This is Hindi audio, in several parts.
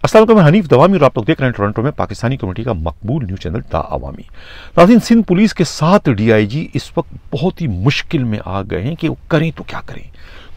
अस्सलाम वालेकुम, मैं हनीफ दवामी और आप लोग देख रहे हैं टोरंटो में पाकिस्तानी कम्युनिटी का मकबूल न्यूज़ चैनल दा अवामी। नाज़रीन, सिंध पुलिस के 7 DIG इस वक्त बहुत ही मुश्किल में आ गए हैं कि वो करें तो क्या करें,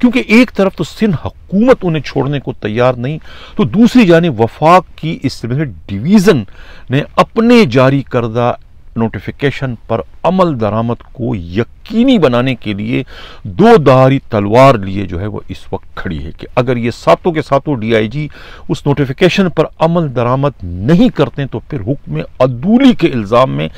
क्योंकि एक तरफ तो सिंध हुकूमत उन्हें छोड़ने को तैयार नहीं, तो दूसरी जानिब वफाक की इस डिवीज़न ने अपने जारी करदा नोटिफिकेशन पर अमल दरामद को यकीनी बनाने के लिए दो धारी तलवार लिए जो है वो इस वक्त खड़ी है कि अगर ये सातों के सातों DIG उस नोटिफिकेशन पर अमल दरामद नहीं करते तो फिर हुक्म अदूली के इल्ज़ाम में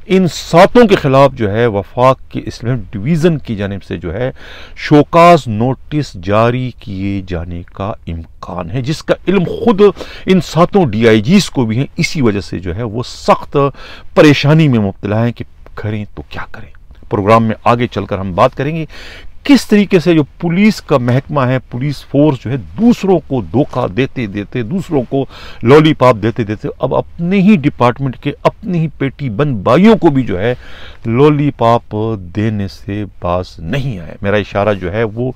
इन सातों के खिलाफ जो है वफाक की इस्लामिक डिवीज़न की जानिब से जो है शोकाज नोटिस जारी किए जाने का इम्कान है, जिसका इल्म खुद इन सातों DIGs को भी है। इसी वजह से जो है वो सख्त परेशानी में मुब्तला है कि करें तो क्या करें। प्रोग्राम में आगे चलकर हम बात करेंगे किस तरीके से जो पुलिस का महकमा है, पुलिस फोर्स जो है दूसरों को धोखा देते देते, दूसरों को लॉलीपॉप देते देते अब अपने ही डिपार्टमेंट के अपनी ही पेटी बंद भाइयों को भी जो है लॉलीपॉप देने से बाज नहीं आए। मेरा इशारा जो है वो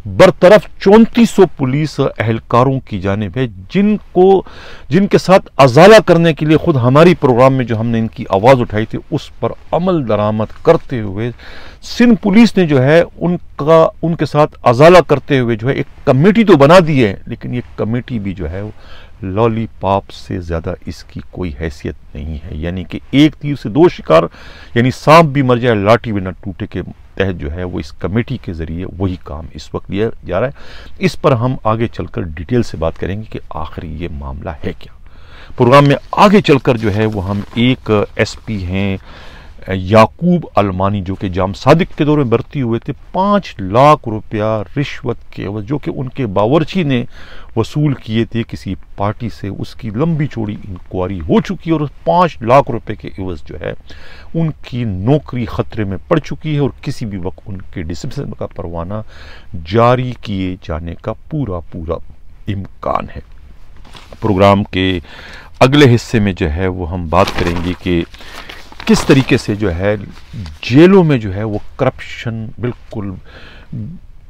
बरतरफ 3400 पुलिस एहलकारों की जानिब है, जिनके साथ अजाला करने के लिए खुद हमारी प्रोग्राम में जो हमने इनकी आवाज़ उठाई थी उस पर अमल दरामद करते हुए सिंध पुलिस ने जो है उनके साथ अजाला करते हुए जो है एक कमेटी तो बना दी है, लेकिन ये कमेटी भी जो है लॉलीपॉप से ज़्यादा इसकी कोई हैसियत नहीं है। यानी कि एक तीर से दो शिकार, यानी सांप भी मर जाए लाठी भी न टूटे के तहत जो है वो इस कमेटी के ज़रिए वही काम इस वक्त लिया जा रहा है। इस पर हम आगे चलकर डिटेल से बात करेंगे कि आखिर ये मामला है क्या। प्रोग्राम में आगे चलकर जो है वो हम एक SP हैं याकूब अलमानी, जो कि जाम सादिक के दौर में भर्ती हुए थे, 5 लाख रुपया रिश्वत के एवज जो कि उनके बावर्ची ने वसूल किए थे किसी पार्टी से, उसकी लंबी चौड़ी इंक्वायरी हो चुकी है और 5 लाख रुपए के एवज जो है उनकी नौकरी खतरे में पड़ चुकी है और किसी भी वक्त उनके डिसमिसल का परवाना जारी किए जाने का पूरा इम्कान है। प्रोग्राम के अगले हिस्से में जो है वो हम बात करेंगे कि किस तरीके से जो है जेलों में जो है वो करप्शन बिल्कुल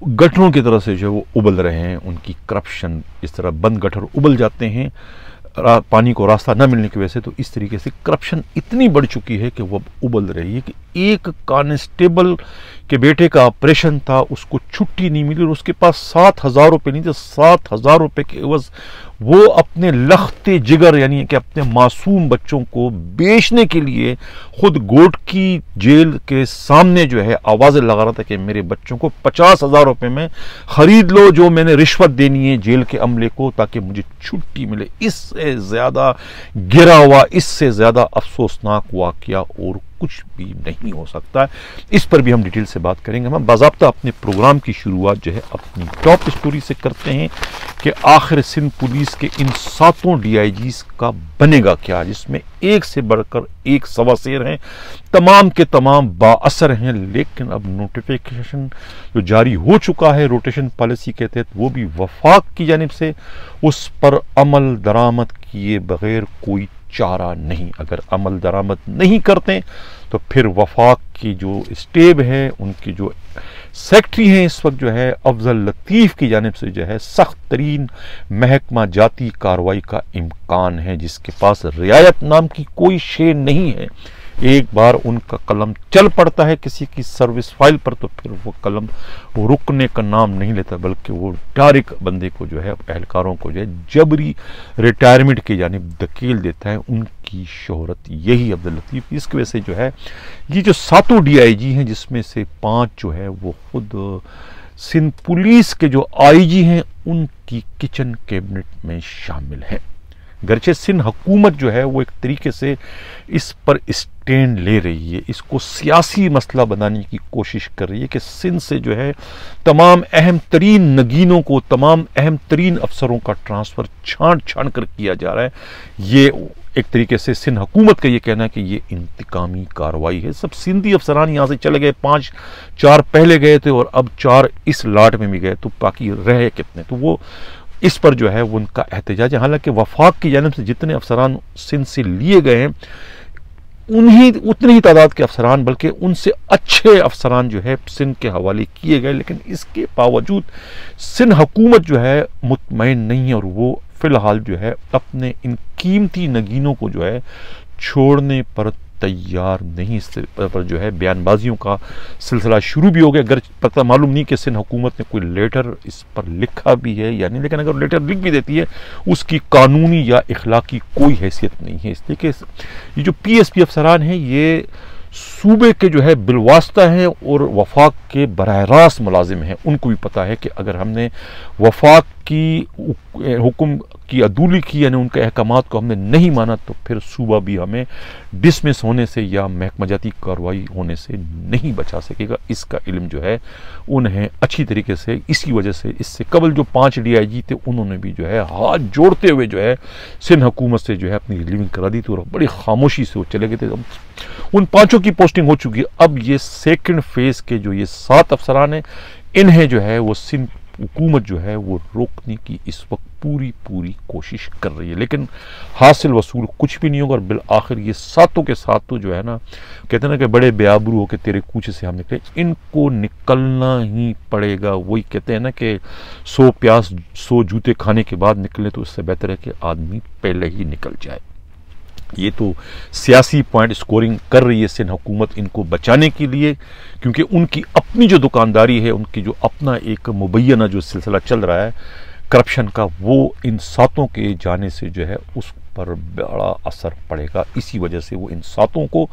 गठरों की तरह से जो है वो उबल रहे हैं। उनकी करप्शन इस तरह बंद गठर उबल जाते हैं पानी को रास्ता न मिलने की वजह से, तो इस तरीके से करप्शन इतनी बढ़ चुकी है कि वो उबल रही है कि एक कांस्टेबल के बेटे का ऑपरेशन था, उसको छुट्टी नहीं मिली और उसके पास 7,000 रुपये नहीं थे। 7,000 रुपये के एवज वो अपने लखते जिगर यानी कि अपने मासूम बच्चों को बेचने के लिए खुद गोट की जेल के सामने जो है आवाज़ें लगा रहा था कि मेरे बच्चों को 50,000 रुपये में खरीद लो, जो मैंने रिश्वत देनी है जेल के अमले को ताकि मुझे छुट्टी मिले। इससे ज़्यादा गिरा हुआ, इससे ज़्यादा अफसोसनाक वाकया और कुछ भी नहीं हो सकता है। इस पर भी हम डिटेल से बात करेंगे। हम बाज़ाब्ता अपने प्रोग्राम की शुरुआत जो है अपनी टॉप स्टोरी से करते हैं कि आखिर सिंध पुलिस के इन सातों DIGs का बनेगा क्या, जिसमें एक से बढ़कर एक सवासेर हैं, तमाम के तमाम बाअसर हैं, लेकिन अब नोटिफिकेशन जो जारी हो चुका है रोटेशन पॉलिसी के तहत वो भी वफाक की जानिब से, उस पर अमल दरामद किए बगैर कोई चारा नहीं। अगर अमल दरामद नहीं करते तो फिर वफाक की जो स्टेब है, उनकी जो सेक्रेटरी हैं इस वक्त जो है अफजल लतीफ़ की जानिब से जो है सख्त तरीन महकमा जाती कार्रवाई का इम्कान है, जिसके पास रियायत नाम की कोई शे नहीं है। एक बार उनका कलम चल पड़ता है किसी की सर्विस फाइल पर तो फिर वो कलम रुकने का नाम नहीं लेता, बल्कि वो डायरेक्ट बंदे को जो है एहलकारों को जो है जबरी रिटायरमेंट की जानिब धकेल देता है। उनकी शोहरत यही अब्दुल लतीफ़। इसकी वजह से जो है ये जो सातों DIG हैं, जिसमें से 5 जो है वो खुद सिंध पुलिस के जो IG हैं उनकी किचन कैबिनेट में शामिल है। गरचे सिंध हुकूमत जो है वो एक तरीके से इस पर स्टैंड ले रही है, इसको सियासी मसला बनाने की कोशिश कर रही है कि सिंध से जो है तमाम अहम तरीन नगीनों को, तमाम अहम तरीन अफसरों का ट्रांसफ़र छान कर किया जा रहा है। ये एक तरीके से सिंध हुकूमत का ये कहना है कि ये इंतकामी कार्रवाई है। सब सिंधी अफसरान यहाँ से चले गए, 4 पहले गए थे और अब 4 इस लाट में भी गए, तो बाकी रहे कितने, तो वो इस पर जो है वो उनका एहतजाज है। हालांकि वफाक की जानिब से जितने अफसरान सिंध से लिए गए हैं उतनी ही तादाद के अफसरान, बल्कि उनसे अच्छे अफसरान जो है सिंध के हवाले किए गए, लेकिन इसके बावजूद सिंध हुकूमत जो है मुतमईन नहीं है और वो फिलहाल जो है अपने इन कीमती नगीनों को जो है छोड़ने पर तैयार नहीं। इस पर जो है बयानबाजियों का सिलसिला शुरू भी हो गया। अगर पता मालूम नहीं कि सिंध हुकूमत ने कोई लेटर इस पर लिखा भी है या नहीं, लेकिन अगर लेटर लिख भी देती है उसकी कानूनी या इखलाकी कोई हैसियत नहीं है, इसलिए कि ये जो PSP अफसरान हैं ये सूबे के जो है बिलवास्ता हैं और वफाक के बराह रास्त मुलाजिम हैं। उनको भी पता है कि अगर हमने वफाक की हुक्म की अदूली की, यानी उनके अहकामात को हमने नहीं माना, तो फिर सूबा भी हमें डिसमिस होने से या महकमाजाती कार्रवाई होने से नहीं बचा सकेगा। इसका इल्म जो है उन्हें अच्छी तरीके से, इसी वजह से इससे कबल जो 5 DIG थे उन्होंने भी जो है हाथ जोड़ते हुए जो है सिंध हुकूमत से जो है अपनी रिलीविंग करा दी थी और बड़ी खामोशी से वो चले गए थे। उन 5 की पोस्टिंग हो चुकी है। अब ये सेकंड फेज के जो ये 7 अफसरान हैं, इन्हें जो है वो सिंध हुकूमत जो है वो रोकने की इस वक्त पूरी कोशिश कर रही है, लेकिन हासिल वसूल कुछ भी नहीं होगा। और बिल आखिर ये 7 के 7 जो है ना, कहते हैं ना कि बड़े बेआबरू हो के तेरे कूचे से हम निकले, इनको निकलना ही पड़ेगा। वही कहते हैं ना कि 100 प्यास 100 जूते खाने के बाद निकले, तो इससे बेहतर है कि आदमी पहले ही निकल जाए। ये तो सियासी पॉइंट स्कोरिंग कर रही है सिंध हुकूमत इनको बचाने के लिए, क्योंकि उनकी अपनी जो दुकानदारी है, उनकी जो अपना एक मुबैना जो सिलसिला चल रहा है करप्शन का, वो इन 7 के जाने से जो है उस पर बड़ा असर पड़ेगा। इसी वजह से वो इन 7 को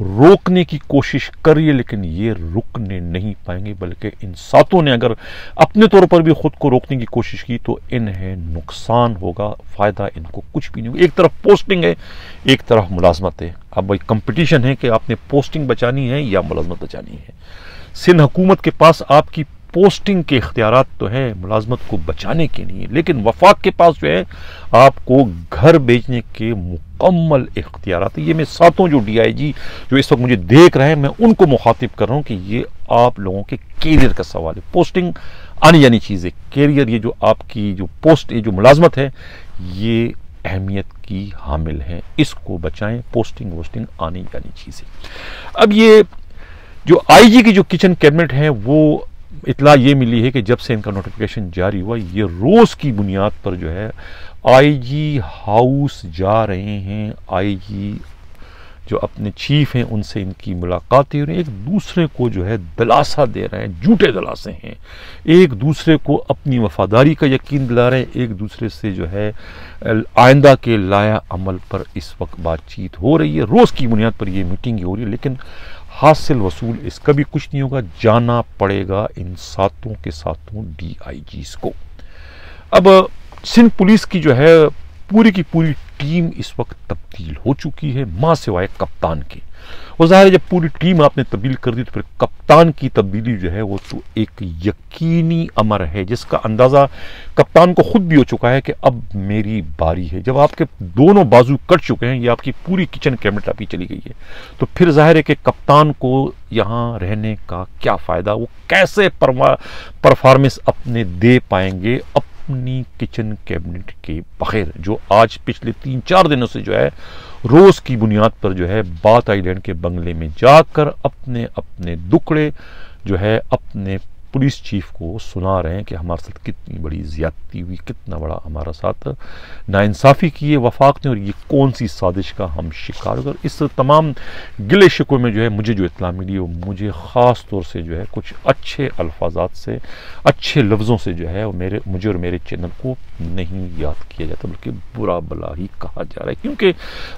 रोकने की कोशिश कर रही है, लेकिन ये रुकने नहीं पाएंगे, बल्कि इन 7 ने अगर अपने तौर पर भी खुद को रोकने की कोशिश की तो इन्हें नुकसान होगा, फ़ायदा इनको कुछ भी नहीं होगा। एक तरफ पोस्टिंग है, एक तरफ मुलाजमत है। अब भाई कंपटीशन है कि आपने पोस्टिंग बचानी है या मुलाजमत बचानी है। सिंध हुकूमत के पास आपकी पोस्टिंग के इख्तियारात तो है, मुलाजमत को बचाने के नहीं, लेकिन वफाक के पास जो है आपको घर बेचने के मुकम्मल इख्तियारात है। ये मैं 7 जो DIG जो इस वक्त मुझे देख रहे हैं, मैं उनको मुखातिब कर रहा हूँ कि ये आप लोगों के कैरियर का सवाल है। पोस्टिंग आनी जानी चीज़ है, कैरियर ये जो आपकी जो पोस्ट, ये जो मुलाजमत है, ये अहमियत की हामिल है, इसको बचाएं। पोस्टिंग वोस्टिंग आनी जानी चीज़ है। अब ये जो IG की जो किचन कैबिनेट है, वो इतला ये मिली है कि जब से इनका नोटिफिकेशन जारी हुआ, ये रोज़ की बुनियाद पर जो है IG हाउस जा रहे हैं। IG जो अपने चीफ हैं उनसे इनकी मुलाकातें हो रही हैं, एक दूसरे को जो है दिलासा दे रहे हैं, झूठे दिलासे हैं, एक दूसरे को अपनी वफादारी का यकीन दिला रहे हैं, एक दूसरे से जो है आइंदा के लाया अमल पर इस वक्त बातचीत हो रही है। रोज़ की बुनियाद पर ये मीटिंग हो रही है, लेकिन हासिल वसूल इसका भी कुछ नहीं होगा। जाना पड़ेगा इन 7 के 7 DIGs को। अब सिंध पुलिस की जो है पूरी की पूरी टीम इस वक्त तब्दील हो चुकी है, मां सिवाय कप्तान के। और ज़ाहिर है जब पूरी टीम आपने तब्दील कर दी तो फिर कप्तान की तब्दीली जो है वो तो एक यकीनी अमर है, जिसका अंदाज़ा कप्तान को खुद भी हो चुका है कि अब मेरी बारी है। जब आपके दोनों बाजू कट चुके हैं, ये आपकी पूरी किचन कैबिनेट आपकी चली गई है, तो फिर ज़ाहिर है कि कप्तान को यहाँ रहने का क्या फ़ायदा, वो कैसे परफॉर्मेंस अपने दे पाएंगे अपनी किचन कैबिनेट के बगैर, जो आज पिछले 3-4 दिनों से जो है रोज की बुनियाद पर जो है बात आइलैंड के बंगले में जाकर अपने अपने दुखड़े जो है अपने पुलिस चीफ को सुना रहे हैं कि हमारे साथ कितनी बड़ी ज्यादती हुई, कितना बड़ा हमारा साथ नाइंसाफ़ी की है वफाक ने, और ये कौन सी साजिश का हम शिकार हो गए। इस तमाम गिले शिकवे में जो है मुझे जो इत्तला मिली वो मुझे ख़ास तौर से जो है कुछ अच्छे अल्फाजात से, अच्छे लफ्ज़ों से जो है मुझे और मेरे चैनल को नहीं याद किया जाता, बल्कि बुरा भला ही कहा जा रहा है। क्योंकि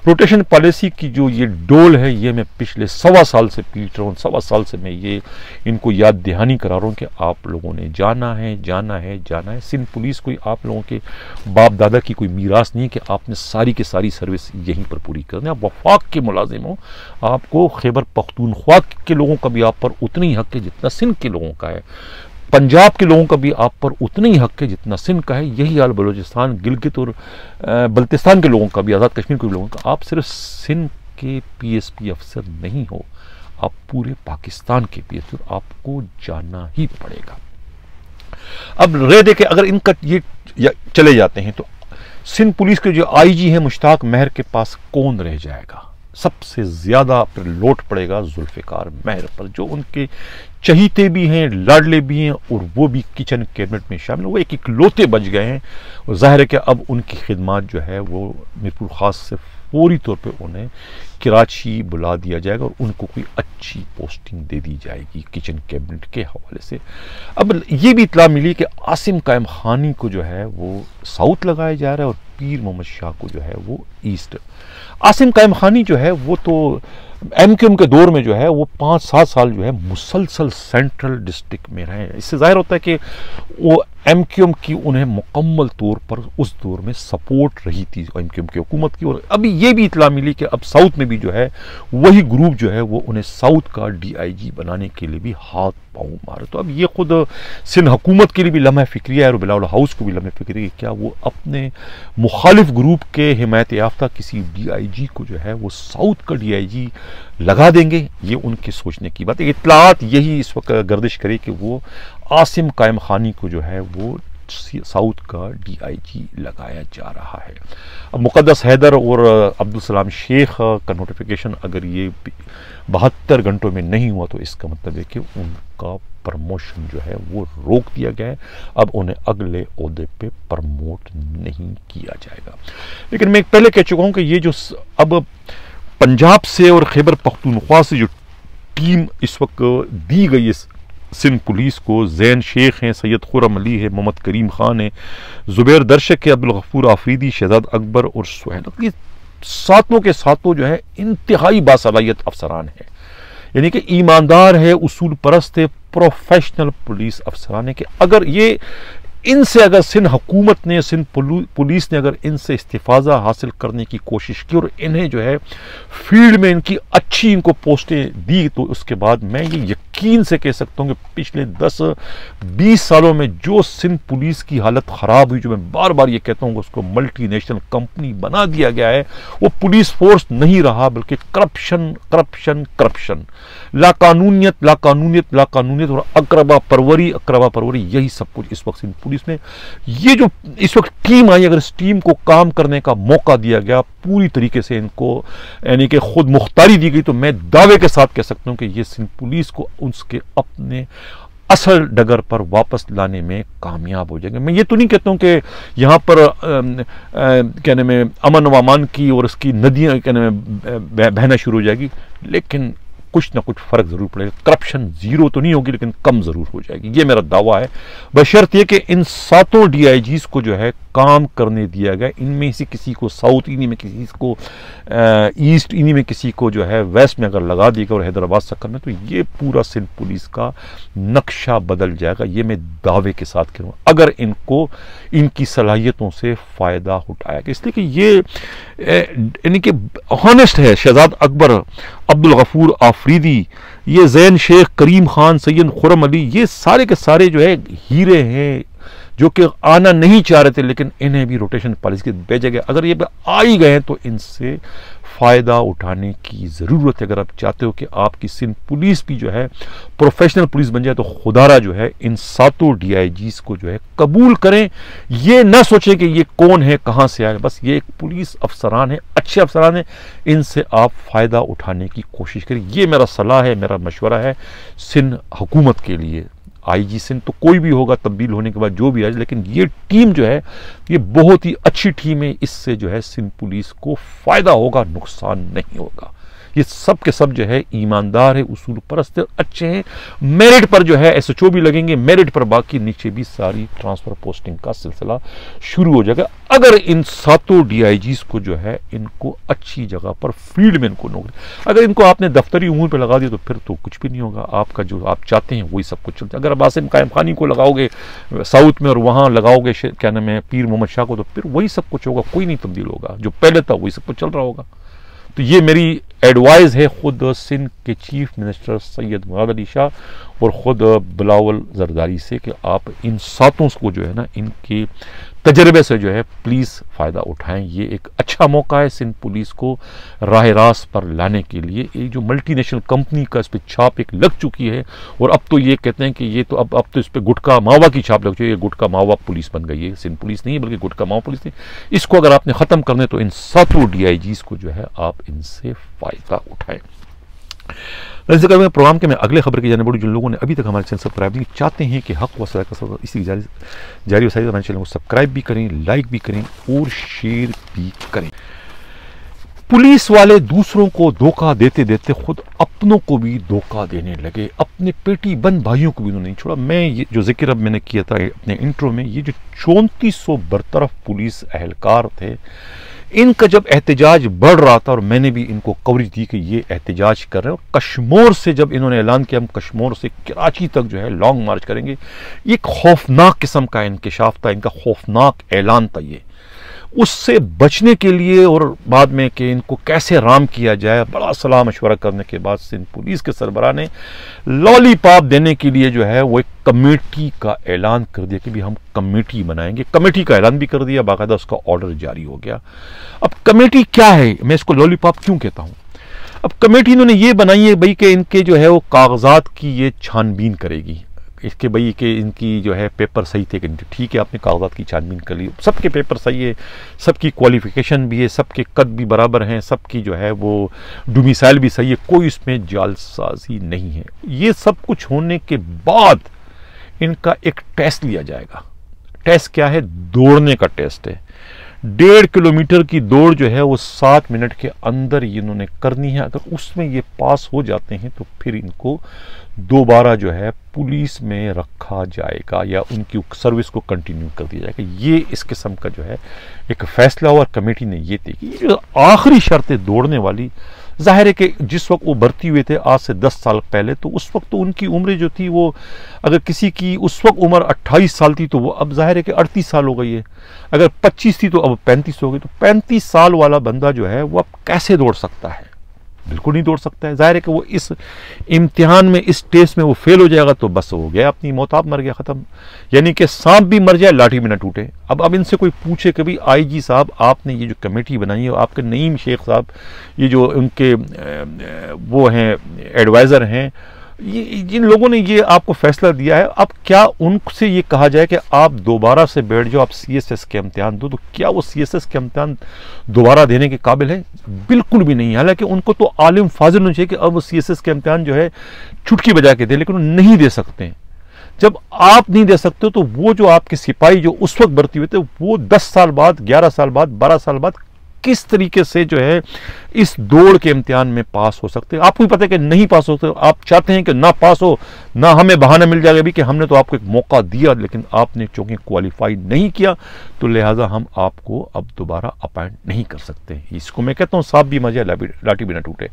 रोटेशन पॉलिसी की जो ये डोल है, ये मैं पिछले 1.25 साल से पीट रहा हूँ। 1.25 साल से मैं ये इनको याद दहानी करा रहा हूँ कि आप लोगों ने जाना है, जाना है, जाना है। सिंध पुलिस कोई आप लोगों के बाप दादा की कोई मीरास नहीं कि आपने सारी की सारी सर्विस यहीं पर पूरी करनी है। आप वफाक के मुलाजिम हो, आपको खैबर पख्तूनख्वा के लोगों का भी आप पर उतनी ही हक है जितना सिंध के लोगों का है, पंजाब के लोगों का भी आप पर उतना ही हक है जितना सिंध का है। यही हाल बलूचिस्तान, गिलगित और बल्तिस्तान के लोगों का भी, आज़ाद कश्मीर के लोगों का। आप सिर्फ सिंध के PSP अफसर नहीं हो, आप पूरे पाकिस्तान के PSP, आपको जाना ही पड़ेगा। अब रह दे के अगर इनका ये चले जाते हैं तो सिंध पुलिस के जो IG हैं मुश्ताक महर के पास कौन रह जाएगा? सबसे ज़्यादा फिर लोट पड़ेगा जुल्फ़िकार महर पर, जो उनके चहीते भी हैं, लाडले भी हैं, और वो भी किचन कैबिनेट में शामिल, वो एक इकलौते बच गए हैं। और जाहिर है कि अब उनकी खिदमत जो है वो मीरपुर ख़ास से फौरी तौर पे उन्हें कराची बुला दिया जाएगा और उनको कोई अच्छी पोस्टिंग दे दी जाएगी किचन कैबिनेट के हवाले से। अब ये भी इतला मिली कि आसिम कायम खानी को जो है वो साउथ लगाया जा रहा है और पीर मोहम्मद शाह को जो है वो ईस्ट। आसिम कायम खानी जो है वो तो एमक्यूएम के दौर में जो है वो 5-7 साल जो है मुसलसल सेंट्रल डिस्ट्रिक्ट में रहे। इससे जाहिर होता है कि वो एमक्यूएम की उन्हें मुकम्मल तौर पर उस दौर में सपोर्ट रही थी एमक्यूएम की हुकूमत की। और अभी ये भी इतला मिली कि अब साउथ में भी जो है वही ग्रुप जो है वो उन्हें साउथ का DIG बनाने के लिए भी हाथ पाँव मारे। तो अब ये खुद सिंध हुकूमत के लिए भी लम्हा फिक्रिया है और बिलावल हाउस को भी लम्हा फिक्रिया है कि क्या वो अपने मुखालिफ ग्रुप के हिमायत याफ्ता किसी DIG को जो है वो साउथ का DIG लगा देंगे। ये उनके सोचने की बात है। इत्तलात यही इस वक्त गर्दिश करे कि वो आसिम कायम खानी को जो है वो साउथ का DIG लगाया जा रहा है। अब मुक़द्दस हैदर और अब्दुल सलाम शेख का नोटिफिकेशन अगर ये 72 घंटों में नहीं हुआ तो इसका मतलब है कि उनका प्रमोशन जो है वो रोक दिया गया है। अब उन्हें अगले ओहदे पे प्रमोट नहीं किया जाएगा। लेकिन मैं पहले कह चुका हूँ कि ये जो अब पंजाब से और खैबर पख्तूनख्वा से जो टीम इस वक्त दी गई है सिंध पुलिस को, जैन शेख हैं, सैयद खुर्रम अली है, मोहम्मद करीम खान है, जुबैर दर्शक है, अब्दुल गफूर आफरीदी, शहजाद अकबर और सुहैल, ये सातों के सातों जो है इंतहाई बासलाहियत अफसरान है। यानी कि ईमानदार है, उसूल परस्त है, प्रोफेशनल पुलिस अफसरान है। कि अगर ये इनसे अगर सिंध हुकूमत ने, सिंध पुलिस ने अगर इनसे इस्तिफाजा हासिल करने की कोशिश की और इन्हें जो है फील्ड में इनकी अच्छी इनको पोस्टें दी, तो उसके बाद मैं ये यकीन से कह सकता हूँ कि पिछले 10-20 सालों में जो सिंध पुलिस की हालत ख़राब हुई, जो मैं बार बार ये कहता हूँ कि उसको मल्टीनेशनल कंपनी बना दिया गया है, वो पुलिस फोर्स नहीं रहा बल्कि करप्शन करप्शन करप्शन, लाकानूनियत लाकानूनियत लाकानूनियत और अकरबा परवरी, यही सब कुछ इस वक्त सिंध पुलिस में। ये जो इस वक्त टीम आई, अगर इस टीम को काम करने का मौका दिया गया, पूरी तरीके से इनको यानी कि खुद मुख्तारी दी गई, तो मैं दावे के साथ कह सकता हूं कि ये सिंध पुलिस को उसके अपने असल डगर पर वापस लाने में कामयाब हो जाएंगे। मैं ये तो नहीं कहता हूं कि यहां पर कहने में अमन व अमान की और उसकी नदियां कहने में बहना शुरू हो जाएगी, लेकिन कुछ ना कुछ फर्क जरूर पड़ेगा। करप्शन जीरो तो नहीं होगी लेकिन कम जरूर हो जाएगी, ये मेरा दावा है। बशर्त ये कि इन सातों DIGs को जो है काम करने दिया गया। इनमें से किसी को साउथ, इन्हीं में किसी को ईस्ट, इन्हीं में किसी को जो है वेस्ट में अगर लगा दिएगा और हैदराबाद सक्कर में, तो ये पूरा सिंध पुलिस का नक्शा बदल जाएगा। ये मैं दावे के साथ कह रहा हूँ, अगर इनको इनकी सलाहियतों से फ़ायदा उठाया गया। इसलिए कि ये यानी कि हॉनेस्ट है। शहजाद अकबर, अब्दुल गफूर आफरीदी, ये जैन शेख, करीम खान, सैयद खुर्रम अली, ये सारे के सारे जो है हीरे हैं जो कि आना नहीं चाह रहे थे, लेकिन इन्हें भी रोटेशन पॉलिसी के भेजा गया। अगर ये आ ही गए हैं तो इनसे फ़ायदा उठाने की ज़रूरत है। अगर आप चाहते हो कि आपकी सिंध पुलिस भी जो है प्रोफेशनल पुलिस बन जाए, तो खुदारा जो है इन सातों DIGs को जो है कबूल करें। ये ना सोचें कि ये कौन है, कहाँ से आए, बस ये एक पुलिस अफसरान है, अच्छे अफसरान है, इनसे आप फ़ायदा उठाने की कोशिश करें। ये मेरा सलाह है, मेरा मशवरा है सिंध हुकूमत के लिए। IG सिंध तो कोई भी होगा तब्दील होने के बाद जो भी आए, लेकिन ये टीम जो है ये बहुत ही अच्छी टीम है। इससे जो है सिंध पुलिस को फ़ायदा होगा, नुकसान नहीं होगा। ये सब के सब जो है ईमानदार है, उसूल परस्त अच्छे हैं। मेरिट पर जो है SHO भी लगेंगे, मेरिट पर बाकी नीचे भी सारी ट्रांसफ़र पोस्टिंग का सिलसिला शुरू हो जाएगा। अगर इन सातों DIGs को जो है इनको अच्छी जगह पर फील्ड में इनको नौकरी, अगर इनको आपने दफ्तरी उमूर पर लगा दिया तो फिर तो कुछ भी नहीं होगा। आपका जो आप चाहते हैं वही सब कुछ चलता है। अगर आप आसिम कायम खानी को लगाओगे साउथ में और वहाँ लगाओगे क्या नाम है पीर मोहम्मद शाह को, तो फिर वही सब कुछ होगा, कोई नहीं तब्दील होगा। जो पहले था वही सब कुछ चल रहा होगा। तो ये मेरी एडवाइस है खुद सिंध के चीफ मिनिस्टर सैयद मुराद अली शाह और ख़ुद बिलावल जरदारी से कि आप इन सातों को जो है ना, इनके तजर्बे से जो है प्लीज़ फ़ायदा उठाएं। ये एक अच्छा मौका है सिंध पुलिस को राह रास्त पर लाने के लिए। ये जो मल्टीनेशनल कंपनी का इस पर छाप एक लग चुकी है और अब तो ये कहते हैं कि ये तो अब तो इस पर गुटका मावा की छाप लग चुकी है। ये गुटका मावा पुलिस बन गई है, सिंध पुलिस नहीं बल्कि गुटका मावा पुलिस नहीं। इसको अगर आपने ख़त्म करने तो इन सातों DIGs को जो है आप इनसे फ़ायदा उठाएं। जैसे मैं प्रोग्राम के मैं अगले खबर की जाने बढ़ूँ, जिन लोगों ने अभी तक हमारे चैनल सब्सक्राइब नहीं चाहते हैं कि हक व सदा का इसी जारी वसाइल हमारे चैनल को सब्सक्राइब भी करें, लाइक भी करें और शेयर भी करें। पुलिस वाले दूसरों को धोखा देते देते खुद अपनों को भी धोखा देने लगे। अपने पेटी बंद भाइयों को भी उन्होंने नहीं छोड़ा। मैं ये जो जिक्र अब मैंने किया था अपने इंट्रो में, ये जो 3400 बरतरफ पुलिस अहलकार थे, इनका जब एहतजाज बढ़ रहा था और मैंने भी इनको कवरेज दी कि ये एहतजाज कर रहे हैं, और कश्मीर से जब इन्होंने ऐलान किया हम कश्मीर से कराची तक जो है लॉन्ग मार्च करेंगे, ये एक खौफनाक किस्म का इंकशाफ था, इनका खौफनाक ऐलान था। ये उससे बचने के लिए और बाद में कि इनको कैसे राम किया जाए, बड़ा सलाह मशवरा करने के बाद सिंध पुलिस के सरबराह ने लॉलीपॉप देने के लिए जो है वो एक कमेटी का ऐलान कर दिया कि भी हम कमेटी बनाएंगे। कमेटी का ऐलान भी कर दिया, बाकायदा उसका ऑर्डर जारी हो गया। अब कमेटी क्या है, मैं इसको लॉलीपॉप क्यों कहता हूं? अब कमेटी इन्होंने ये बनाई है भाई कि इनके जो है वो कागजात की ये छानबीन करेगी, इसके भाई के इनकी जो है पेपर सही थे कि नहीं। ठीक है, आपने कागजात की छानबीन कर ली, सबके पेपर सही है, सबकी क्वालिफिकेशन भी है, सबके कद भी बराबर हैं, सबकी जो है वो डोमिसाइल भी सही है, कोई इसमें जालसाजी नहीं है। ये सब कुछ होने के बाद इनका एक टेस्ट लिया जाएगा। टेस्ट क्या है? दौड़ने का टेस्ट है। 1.5 किलोमीटर की दौड़ जो है वो 7 मिनट के अंदर इन्होंने करनी है। अगर उसमें ये पास हो जाते हैं तो फिर इनको दोबारा जो है पुलिस में रखा जाएगा या उनकी सर्विस को कंटिन्यू कर दिया जाएगा। ये इस किस्म का जो है एक फैसला हुआ, कमेटी ने ये तय की। ये जो आखिरी शर्तें दौड़ने वाली, जाहिर है कि जिस वक्त वो भर्ती हुए थे आज से 10 साल पहले, तो उस वक्त तो उनकी उम्र जो थी वो, अगर किसी की उस वक्त उम्र 28 साल थी तो वो अब जाहिर है कि 38 साल हो गई है। अगर 25 थी तो अब 35 हो गई। तो 35 साल वाला बंदा जो है वो अब कैसे दौड़ सकता है? बिल्कुल नहीं दौड़ सकता है। जाहिर है कि वो इस इम्तिहान में, इस टेस्ट में वो फेल हो जाएगा तो बस हो गया, अपनी मौत, आप मर गया, खत्म। यानी कि सांप भी मर जाए लाठी भी ना टूटे। अब इनसे कोई पूछे कि भाई IG साहब आपने ये जो कमेटी बनाई है, आपके नईम शेख साहब ये जो उनके वो हैं एडवाइज़र हैं, ये जिन लोगों ने ये आपको फैसला दिया है, अब क्या उनसे ये कहा जाए कि आप दोबारा से बैठ जाओ, आप CSS के इम्तिहान दो, तो क्या वो CSS के इम्तिहान दोबारा देने के काबिल है? बिल्कुल भी नहीं। हालांकि उनको तो आलिम फाजिल होना चाहिए कि अब वो CSS के इम्तिहान जो है चुटकी बजा के दे, लेकिन वो नहीं दे सकते। जब आप नहीं दे सकते तो वो जो आपके सिपाही जो उस वक्त भर्ती हुए थे, वो 10 साल बाद, 11 साल बाद, 12 साल बाद किस तरीके से जो है इस दौड़ के इम्तिहान में पास हो सकते हैं? आपको भी पता है कि नहीं पास हो सकते। आप चाहते हैं कि ना पास हो, ना हमें बहाना मिल जाएगा भी कि हमने तो आपको एक मौका दिया, लेकिन आपने चूंकि क्वालिफाई नहीं किया तो लिहाजा हम आपको अब दोबारा अपॉइंट नहीं कर सकते। इसको मैं कहता हूँ सांप भी मजे लाठी भी ना टूटे।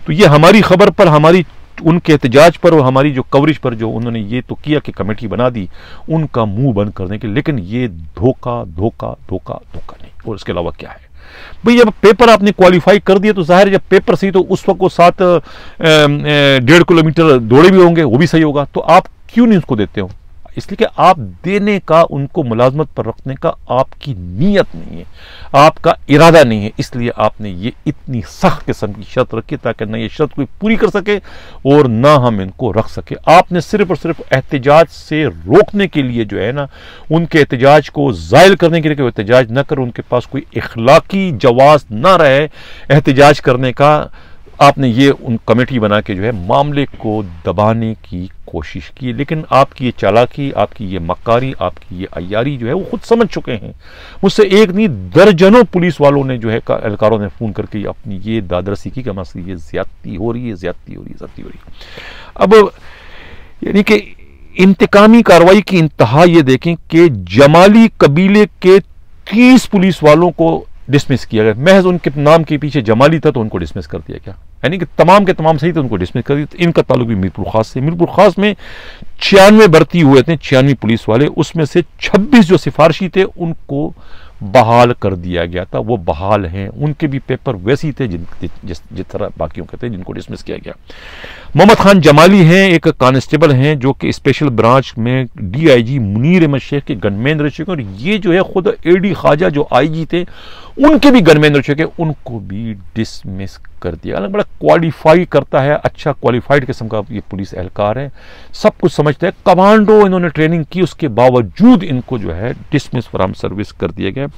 तो ये हमारी खबर पर, हमारी उनके एहतजाज पर और हमारी जो कवरेज पर जो उन्होंने ये तो किया कि कमेटी बना दी उनका मुंह बंद करने के, लेकिन ये धोखा धोखा धोखा धोखा नहीं। और इसके अलावा क्या है भाई? जब पेपर आपने क्वालिफाई कर दिया तो जाहिर है जब पेपर सही तो उस वक्त वो 1.5 किलोमीटर दौड़े भी होंगे, वो भी सही होगा। तो आप क्यों नहीं उसको देते हो? इसलिए कि आप देने का, उनको मुलाजमत पर रखने का आपकी नीयत नहीं है, आपका इरादा नहीं है। इसलिए आपने ये इतनी सख्त किस्म की शर्त रखी ताकि ना ये शर्त कोई पूरी कर सके और ना हम इनको रख सके। आपने सिर्फ और सिर्फ एहतजाज से रोकने के लिए जो है ना, उनके एहतजाज को ज़ायल करने के लिए कि वो एहतजाज न कर, उनके पास कोई इखलाकी जवाज़ ना रहे एहतजाज करने का, आपने ये उन कमेटी बना के जो है मामले को दबाने की कोशिश की। लेकिन आपकी ये चालाकी, आपकी ये मक्कारी, आपकी ये अय्यारी जो है वो खुद समझ चुके हैं। मुझसे एक नहीं दर्जनों पुलिस वालों ने जो है एहलकारों ने फ़ोन करके अपनी ये दादरसी की कि मसली ये ज्यादती हो रही है, ज्यादती हो रही है, ज्यादती हो रही है। अब यानी कि इंतकामी कार्रवाई की इंतहा ये देखें कि जमाली कबीले के 30 पुलिस वालों को डिसमिस किया गया। महज उनके नाम के पीछे जमाली था तो उनको डिसमिस कर दिया गया। यानी कि तमाम के तमाम सही थे, उनको डिसमिस कर दिया। इनका ताल्लुक भी मीरपुर खास से। मीरपुर खास में 96 भर्ती हुए थे, 96 पुलिस वाले, उसमें से 26 जो सिफारशी थे उनको बहाल कर दिया गया था, वो बहाल हैं। उनके भी पेपर वैसे ही थे जिस तरह बाकियों के थे जिनको डिसमिस किया गया। मोहम्मद खान जमाली हैं, एक कांस्टेबल हैं जो कि स्पेशल ब्रांच में डीआईजी मुनीर अहमद शेख के गनमैन रह चुके हैं, और ये जो है खुद एडी ख्वाजा जो आईजी थे उनके भी गनमैन रह चुके हैं, उनको भी डिसमिस कर दिया। बड़ा क्वालिफाई करता है, अच्छा क्वालिफाइड किस्म का ये पुलिस एहलकार है, सब कुछ समझते हैं। कमांडो इन्होंने ट्रेनिंग की, उसके बावजूद इनको जो है डिसमिस फ्रॉम सर्विस कर दिया गया।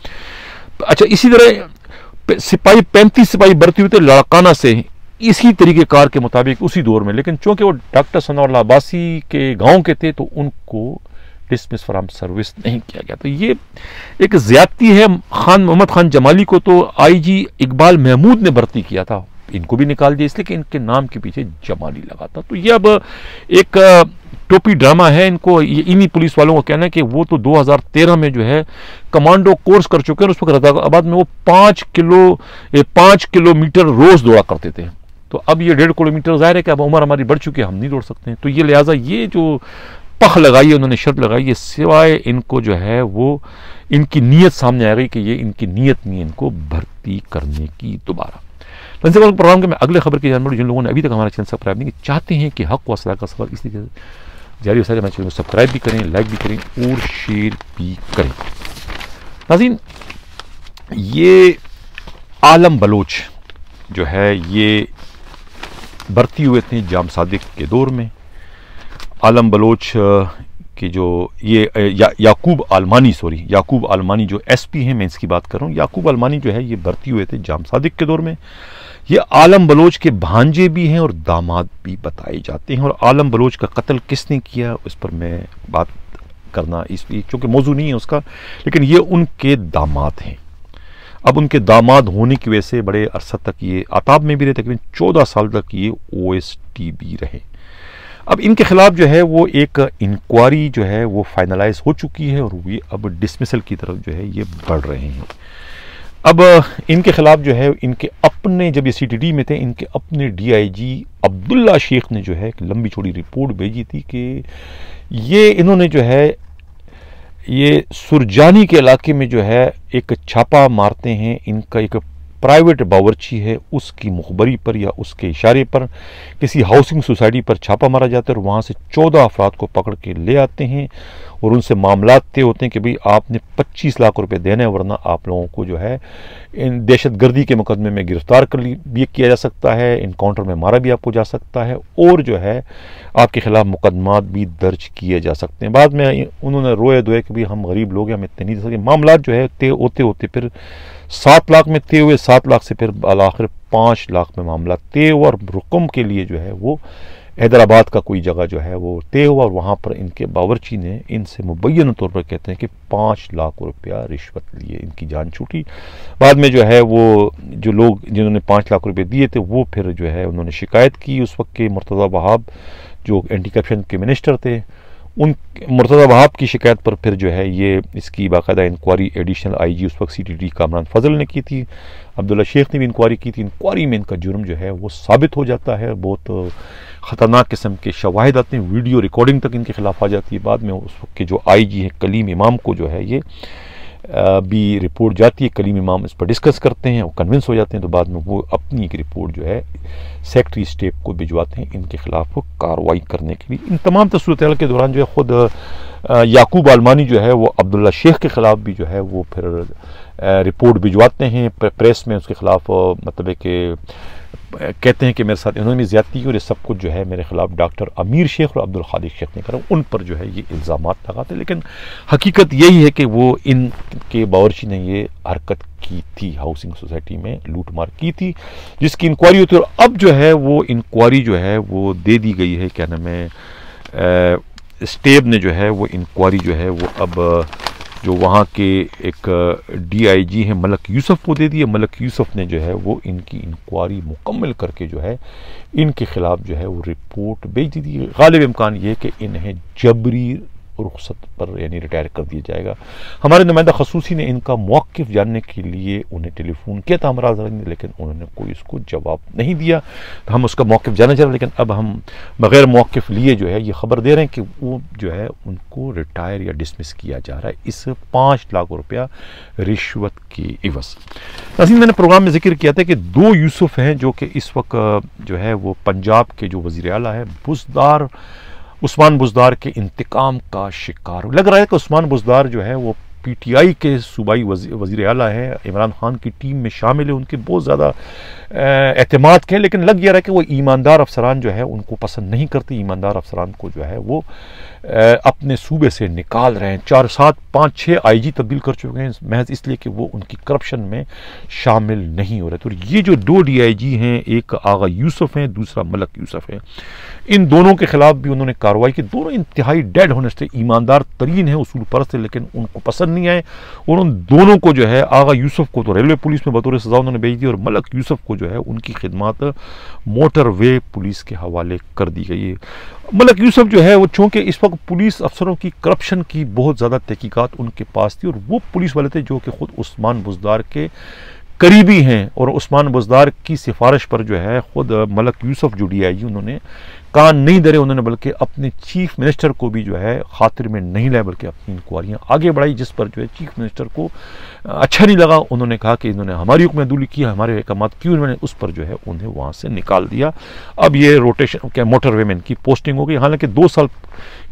अच्छा, इसी तरह सिपाही 35 सिपाही भर्ती हुए थे लड़काना से, इसी तरीके कार के मुताबिक उसी दौर में, लेकिन चूंकि वो डॉक्टर सनाउल्लाह अब्बासी के गांव के थे तो उनको डिसमिस फ्रॉम सर्विस नहीं किया गया। तो ये एक ज्यादती है। मोहम्मद खान जमाली को तो आईजी इकबाल महमूद ने भर्ती किया था, इनको भी निकाल दिया इसलिए कि इनके नाम के पीछे जमाली लगा था। तो ये अब एक टोपी ड्रामा है। इनको इन्हीं पुलिस वालों को कहना है कि वो तो 2013 में जो है कमांडो कोर्स कर चुके हैं, उस वक्त रज़ाकाबाद में वो 5 किलोमीटर रोज दौड़ा करते थे। तो अब ये 1.5 किलोमीटर, जाहिर है कि अब उम्र हमारी बढ़ चुकी है, हम नहीं दौड़ सकते हैं। तो ये लिहाजा ये जो पख लगाई है उन्होंने, शर्त लगाई है, सिवाय इनको जो है वो इनकी नीयत सामने आ गई कि ये इनकी नीयत नहीं है इनको भर्ती करने की दोबारा। प्रोग्राम के मैं अगले खबर की जानकारी, जिन लोगों ने अभी तक हमारा चैनल सब्सक्राइब नहीं किया, चाहते हैं कि हक व असला का सफर इसी जारी हो सके, हमारे चैनल को सब्सक्राइब भी करें, लाइक भी करें और शेयर भी करें। नाज़रीन, ये आलम बलोच जो है ये भर्ती हुए थे जाम सादिक के दौर में। आलम बलोच कि जो ये याकूब आलमानी जो एसपी हैं, मैं इसकी बात कर रहा हूँ। याकूब आलमानी जो है ये भर्ती हुए थे जाम सादिक के दौर में। ये आलम बलोच के भांजे भी हैं और दामाद भी बताए जाते हैं। और आलम बलोच का कत्ल किसने किया उस पर मैं बात करना इसलिए क्योंकि मौजू नहीं है उसका, लेकिन ये उनके दामाद हैं। अब उनके दामाद होने की वजह से बड़े अरसा तक ये आताब में भी रहे, तकरीबन 14 साल तक ये OST भी रहे। अब इनके खिलाफ जो है वो एक इंक्वायरी जो है वो फाइनलाइज हो चुकी है और ये अब डिसमिसल की तरफ जो है ये बढ़ रहे हैं। अब इनके खिलाफ जो है इनके अपने, जब ये CTD में थे, इनके अपने DIG अब्दुल्ला शेख ने जो है एक लंबी चौड़ी रिपोर्ट भेजी थी कि ये इन्होंने जो है ये सुरजानी के इलाके में जो है एक छापा मारते हैं। इनका एक प्राइवेट बावर्ची है, उसकी मुखबरी पर या उसके इशारे पर किसी हाउसिंग सोसाइटी पर छापा मारा जाता है और वहाँ से 14 अफराद को पकड़ के ले आते हैं और उनसे मामला तय होते हैं कि भाई आपने 25 लाख रुपए देने, वरना आप लोगों को जो है इन दहशतगर्दी के मुकदमे में गिरफ्तार कर भी किया जा सकता है, इनकाउंटर में मारा भी आपको जा सकता है और जो है आपके खिलाफ मुकदमात भी दर्ज किए जा सकते हैं। बाद में उन्होंने रोए धोए कि भाई हम गरीब लोग हैं, हम इतने नहीं दे सकते। मामला जो है तय होते होते फिर 7 लाख में तय हुए, 7 लाख से फिर आखिर 5 लाख में मामला तय हुआ और रुकम के लिए जो है वो हैदराबाद का कोई जगह जो है वो तय हुआ और वहाँ पर इनके बावर्ची ने इनसे मुबैयन तौर पर कहते हैं कि 5 लाख रुपया रिश्वत लिए, इनकी जान छूटी। बाद में जो है वो जो लोग जिन्होंने 5 लाख रुपए दिए थे वो फिर जो है उन्होंने शिकायत की। उस वक्त के मुर्तज़ा वहाब जो एंटी करप्शन के मिनिस्टर थे, उन मुर्तज़ा वहाब की शिकायत पर फिर जो है ये इसकी बाकायदा इंक्वायरी एडिशनल IG उस वक्त CTD कामरान फजल ने की थी। अब्दुल्ला शेख ने भी इंक्वायरी की थी। इंक्वायरी में इनका जुर्म जो है वो साबित हो जाता है, बहुत ख़तरनाक किस्म के शवाहिद आते हैं, वीडियो रिकॉर्डिंग तक इनके खिलाफ आ जाती है। बाद में उस वक्त के जो IG है कलीम इमाम को जो है ये भी रिपोर्ट जाती है, कलीम इमाम इस पर डिस्कस करते हैं, वो कन्विंस हो जाते हैं, तो बाद में वो अपनी एक रिपोर्ट जो है सेक्रेटरी स्टेट को भिजवाते हैं इनके खिलाफ वो कार्रवाई करने के लिए। इन तमाम सूरत के दौरान जो है खुद याकूब आलमानी जो है वो अब्दुल्ला शेख के खिलाफ भी जो है वो फिर रिपोर्ट भिजवाते हैं प्रेस में, उसके खिलाफ मतलब है कि कहते हैं कि मेरे साथ इन्होंने भी ज्यादती की और ये सब कुछ जो है मेरे खिलाफ डॉक्टर अमीर शेख और अब्दुल खालिक शेख ने करा, उन पर जो है ये इल्ज़ामात लगाते। लेकिन हकीकत यही है कि वो इनके बावर्ची ने ये हरकत की थी, हाउसिंग सोसाइटी में लूट मार की थी, जिसकी इंक्वायरी होती है। और अब जो है वो इंक्वायरी जो है वो दे दी गई है, क्या नाम है, स्टेब ने जो है वो इंक्वायरी जो है वो अब जो वहाँ के एक DIG हैं मलक यूसुफ को दे दिए। मलक यूसुफ ने जो है वो इनकी इंक्वायरी मुकम्मल करके जो है इनके खिलाफ जो है वो रिपोर्ट भेज दी थी। गालिब इम्कान ये कि इन्हें जबरी रुखसत पर यानी रिटायर कर दिया जाएगा। हमारे नुमाइंदा खसूसी ने इनका मौक़िफ़ जानने के लिए उन्हें टेलीफोन किया था हमरा ने, लेकिन उन्होंने कोई उसको जवाब नहीं दिया। तो हम उसका मौक़िफ़ जानना चाह रहे, लेकिन अब हम बग़ैर मौक़िफ़ लिए जो है ये ख़बर दे रहे हैं कि वो जो है उनको रिटायर या डिसमिस किया जा रहा है इस 5 लाख रुपया रिश्वत की इवज़। नाज़रीन, मैंने प्रोग्राम में जिक्र किया था कि 2 यूसुफ हैं जो कि इस वक्त जो है वो पंजाब के जो वज़ीर आला है बुज़दार, उस्मान बुज़दार के इंतकाम का शिकार लग रहा है कि उस्मान बुज़दार जो है वो पीटीआई के सूबाई वज़ीर आला है, इमरान खान की टीम में शामिल है, उनके बहुत ज़्यादा एतमाद के, लेकिन लग गया रहा है कि वो ईमानदार अफसरान जो है उनको पसंद नहीं करते। ईमानदार अफसरान को जो है वो अपने सूबे से निकाल रहे हैं। 4, 7, 5, 6 आईजी तब्दील कर चुके हैं महज इसलिए कि वो उनकी करप्शन में शामिल नहीं हो रहे। तो ये जो 2 डीआईजी हैं, एक आगा यूसुफ हैं, दूसरा मलक यूसुफ हैं, इन दोनों के खिलाफ भी उन्होंने कार्रवाई की। दोनों इंतहाई डेड होनेस्ट, ईमानदार तरीन है, उसूल परस्त है, लेकिन उनको पसंद नहीं आए। उन दोनों को जो है, आगा यूसुफ को तो रेलवे पुलिस में बतौर सजा उन्होंने भेज दी और मलक यूसुफ को जो है उनकी खिदमत मोटरवे पुलिस के हवाले कर दी गई है। मलक यूसुफ जो है वो चूँकि इस वक्त पुलिस अफसरों की करप्शन की बहुत ज़्यादा तहकीकात उनके पास थी, और वो पुलिस वाले थे जो कि खुद उस्मान बुज़दार के करीबी हैं, और उस्मान बुज़दार की सिफारिश पर जो है खुद मलक यूसुफ जो डीआईजी उन्होंने कान नहीं धरे, उन्होंने बल्कि अपने चीफ मिनिस्टर को भी जो है खातिर में नहीं लाए, बल्कि अपनी इंक्वायरियाँ आगे बढ़ाई, जिस पर जो है चीफ मिनिस्टर को अच्छा नहीं लगा। उन्होंने कहा कि इन्होंने हमारी हुक्मदुली की, हमारे अहकाम क्यों, उन्होंने उस पर जो है उन्हें वहाँ से निकाल दिया। अब ये रोटेशन क्या मोटरवे में इनकी पोस्टिंग हो गई। हालांकि 2 साल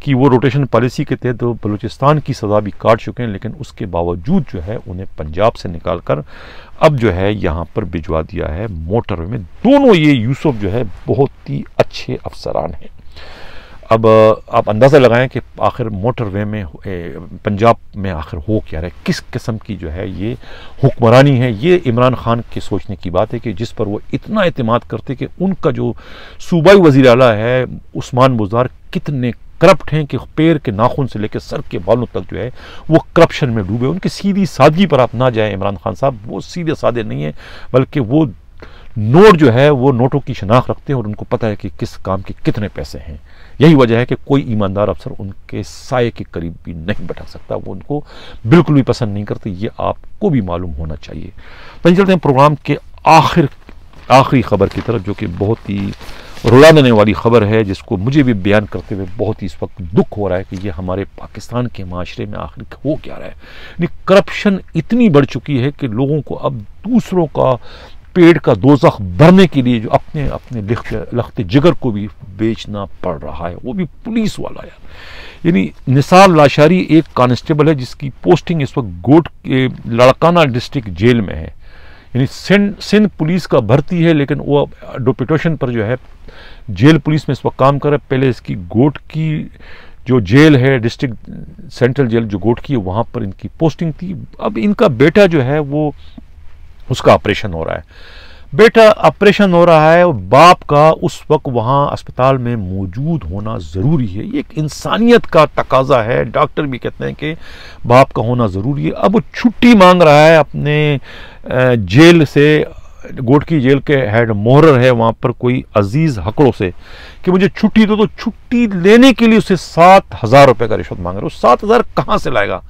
की वो रोटेशन पॉलिसी के तहत बलूचिस्तान की सज़ा भी काट चुके हैं, लेकिन उसके बावजूद जो है उन्हें पंजाब से निकाल कर अब जो है यहाँ पर भिजवा दिया है मोटरवे में। दोनों ये यूसुफ जो है बहुत ही अच्छे अफसरान हैं। अब आप अंदाज़ा लगाएं कि आखिर मोटरवे में पंजाब में आखिर हो क्या रहा है, किस किस्म की जो है ये हुक्मरानी है। ये इमरान खान के सोचने की बात है कि जिस पर वो इतना एतमाद करते कि उनका जो सूबाई वज़ीर आला है उस्मान बुज़दार कितने करप्ट हैं कि पैर के नाखून से लेकर सर के बालों तक जो है वो करप्शन में डूबे। उनकी सीधी सादगी पर आप ना जाएं इमरान खान साहब, वो सीधे सादे नहीं है, बल्कि वो नोट जो है वो नोटों की शनाख्त रखते हैं और उनको पता है कि किस काम के कितने पैसे हैं। यही वजह है कि कोई ईमानदार अफसर उनके साये के करीब भी नहीं बैठा सकता, वो उनको बिल्कुल भी पसंद नहीं करते। ये आपको भी मालूम होना चाहिए। तो चलते हैं प्रोग्राम के आखिरी खबर की तरफ, जो कि बहुत ही रुला देने वाली खबर है, जिसको मुझे भी बयान करते हुए बहुत ही इस वक्त दुख हो रहा है कि ये हमारे पाकिस्तान के माशरे में आखिर हो क्या रहा है। करप्शन इतनी बढ़ चुकी है कि लोगों को अब दूसरों का पेट का दोज़ख भरने के लिए जो अपने अपने लख्ते जिगर को भी बेचना पड़ रहा है, वो भी पुलिस वाला है। यानी निसार लाशारी एक कांस्टेबल है जिसकी पोस्टिंग इस वक्त गोट के लड़काना डिस्ट्रिक्ट जेल में है। यानी सिंध पुलिस का भर्ती है, लेकिन वो डिप्यूटेशन पर जो है जेल पुलिस में इस वक्त काम कर रहा है। पहले इसकी गोट की जो जेल है, डिस्ट्रिक्ट सेंट्रल जेल जो गोट की है, वहाँ पर इनकी पोस्टिंग थी। अब इनका बेटा जो है वो उसका ऑपरेशन हो रहा है, बेटा ऑपरेशन हो रहा है, बाप का उस वक्त वहाँ अस्पताल में मौजूद होना ज़रूरी है। ये एक इंसानियत का तकाजा है। डॉक्टर भी कहते हैं कि बाप का होना ज़रूरी है। अब वो छुट्टी मांग रहा है अपने जेल से, गोट की जेल के हेड मोहर है वहाँ पर कोई अजीज़ हकड़ों से कि मुझे छुट्टी दो। तो छुट्टी लेने के लिए उसे 7,000 रुपये का रिश्वत मांग रहे हो। 7,000 कहाँ से लाएगा?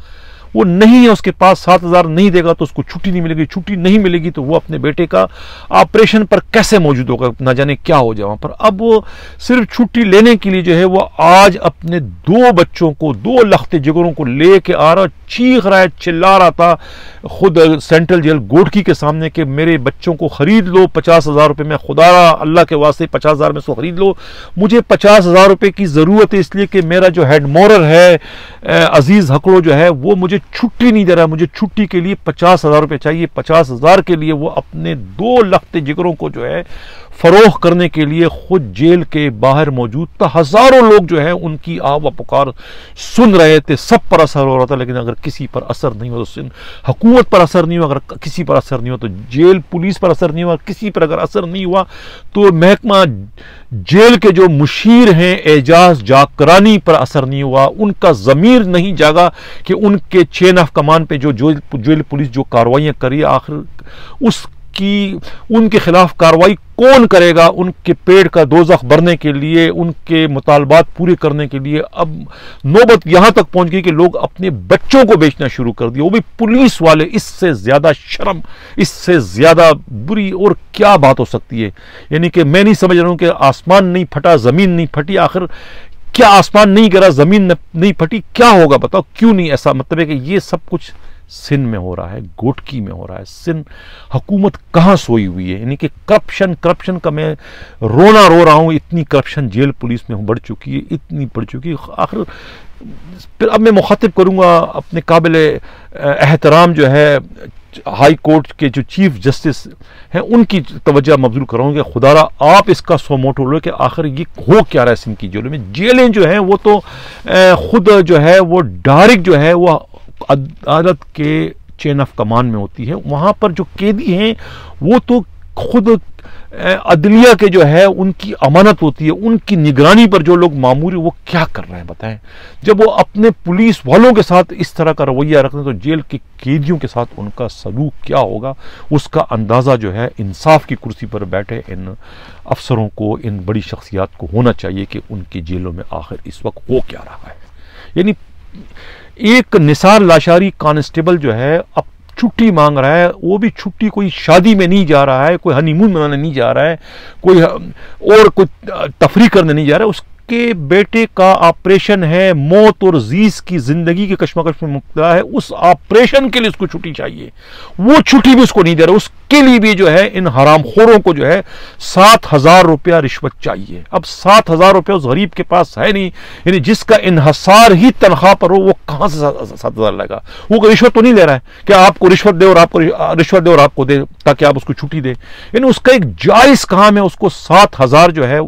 वो नहीं है उसके पास, 7,000 नहीं देगा तो उसको छुट्टी नहीं मिलेगी, छुट्टी नहीं मिलेगी तो वो अपने बेटे का ऑपरेशन पर कैसे मौजूद होगा, ना जाने क्या हो जाए वहाँ पर। अब वो सिर्फ छुट्टी लेने के लिए जो है वो आज अपने 2 बच्चों को, 2 लख्ते जिगरों को लेके आ रहा, चीख रहा है, चिल्ला रहा था खुद सेंट्रल जेल गोटकी के सामने कि मेरे बच्चों को खरीद लो 50,000 रुपये में, खुदा अल्लाह के वास्ते 50,000 में इसको खरीद लो, मुझे 50,000 रुपये की ज़रूरत है, इसलिए कि मेरा जो हेड मोरर है अजीज़ हकड़ो जो है वो मुझे छुट्टी नहीं दे रहा, मुझे छुट्टी के लिए 50,000 रुपये चाहिए। 50,000 के लिए वो अपने 2 लख्ते जिगरों को जो है फरोख करने के लिए खुद जेल के बाहर मौजूद था। हज़ारों लोग जो है उनकी आवा पुकार सुन रहे थे, सब पर असर हो रहा था, लेकिन अगर किसी पर असर नहीं हुआ तो हुकूमत पर असर नहीं हुआ, अगर किसी पर असर नहीं हुआ तो जेल पुलिस पर असर नहीं हुआ, किसी पर अगर असर नहीं हुआ तो महकमा जेल के जो मुशीर हैं एजाज जाकरानी पर असर नहीं हुआ। उनका ज़मीर नहीं जागा कि उनके चेन ऑफ कमांड पे जो जेल पुलिस जो कार्रवाइयाँ करी, आखिर उस उनके खिलाफ कार्रवाई कौन करेगा? उनके पेट का दोज़ख भरने के लिए, उनके मुतालबात पूरे करने के लिए अब नौबत यहां तक पहुंच गई कि लोग अपने बच्चों को बेचना शुरू कर दिया, वो भी पुलिस वाले। इससे ज्यादा शर्म, इससे ज्यादा बुरी और क्या बात हो सकती है? यानी कि मैं नहीं समझ रहा हूं कि आसमान नहीं फटा, जमीन नहीं फटी। आखिर क्या आसमान नहीं गिरा, जमीन नहीं फटी, क्या होगा बताओ? क्यों नहीं? ऐसा मतलब है कि ये सब कुछ सिंध में हो रहा है, गोटकी में हो रहा है। सिंध हुकूमत कहाँ सोई हुई है? यानी कि करप्शन का मैं रोना रो रहा हूँ। इतनी करप्शन जेल पुलिस में बढ़ चुकी है, इतनी बढ़ चुकी है। आखिर फिर अब मैं मुखातिब करूँगा अपने काबिल एहतराम जो है हाई कोर्ट के जो चीफ जस्टिस हैं, उनकी तवज्जो मबजूल कराऊंगा। खुदारा आप इसका सोमोटो लो कि आखिर ये हो क्या रहा है सिंध की जेलों में। जेलें जो हैं वो तो खुद जो है वो डायरेक्ट जो है वो अदालत के चेन ऑफ कमांड में होती है। वहां पर जो कैदी हैं वो तो खुद अदलिया के जो है उनकी अमानत होती है, उनकी निगरानी पर जो लोग मामूर है वो क्या कर रहे हैं बताएं? जब वो अपने पुलिस वालों के साथ इस तरह का रवैया रखते हैं तो जेल के कैदियों के साथ उनका सलूक क्या होगा, उसका अंदाजा जो है इंसाफ की कुर्सी पर बैठे इन अफसरों को, इन बड़ी शख्सियात को होना चाहिए कि उनकी जेलों में आखिर इस वक्त हो क्या रहा है। यानी एक निसार लाशारी कांस्टेबल जो है अब छुट्टी मांग रहा है, वो भी छुट्टी कोई शादी में नहीं जा रहा है, कोई हनीमून मनाने नहीं जा रहा है, कोई तफरी करने नहीं जा रहा है। उसके बेटे का ऑपरेशन है, मौत और जीज की जिंदगी के कश्मकश में मुब्तला है, उस ऑपरेशन के लिए उसको छुट्टी चाहिए, वो छुट्टी भी उसको नहीं दे रहा। उसके लिए भी जो है इन हरामखोरों को जो है 7,000 रुपया रिश्वत चाहिए। अब 7,000 रुपया उस गरीब के पास है नहीं, यानी जिसका इन्हसार ही तनख्वाह पर हो, वो कहां से 7,000 लेगा? वो कोई रिश्वत तो नहीं ले रहा है कि आपको रिश्वत दे और आपको रिश्वत दे और आपको दे ताकि आप उसको छुट्टी दे। यानी उसका एक जायज काम है, उसको 7,000 जो है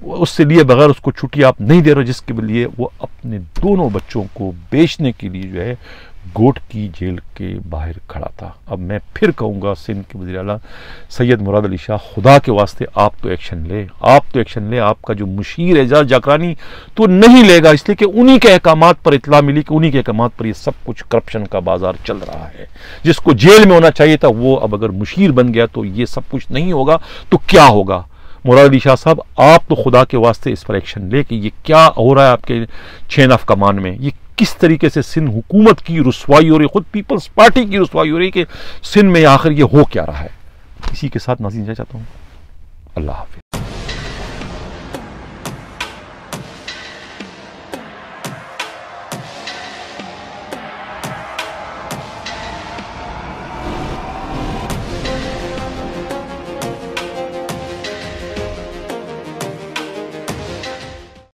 उससे लिए बगैर उसको छुट्टी आप नहीं दे रहे, जिसके लिए वो अपने दोनों बच्चों को बेचने के लिए जो है गोटकी जेल के बाहर खड़ा था। अब मैं फिर कहूँगा सिंध के वज़ीर आला सैयद मुराद अली शाह, खुदा के वास्ते आप तो एक्शन ले, आप तो एक्शन ले। आपका जो मुशीर एजाज जाकरानी तो नहीं लेगा, इसलिए कि उन्हीं के अहकामात पर इतला मिली कि उन्हीं के अहकामात पर ये सब कुछ करप्शन का बाजार चल रहा है। जिसको जेल में होना चाहिए था वो अब अगर मुशीर बन गया तो ये सब कुछ नहीं होगा तो क्या होगा? मुराद अली शाह साहब, आप तो खुदा के वास्ते इस पर एक्शन ले कि ये क्या हो रहा है आपके चेन ऑफ कमांड में। ये किस तरीके से सिंध हुकूमत की रुसवाई हो रही है, खुद पीपल्स पार्टी की रुसवाई हो रही है कि सिंध में आखिर ये हो क्या रहा है। इसी के साथ नाज़रीन चाहता हूँ, अल्लाह हाफिज।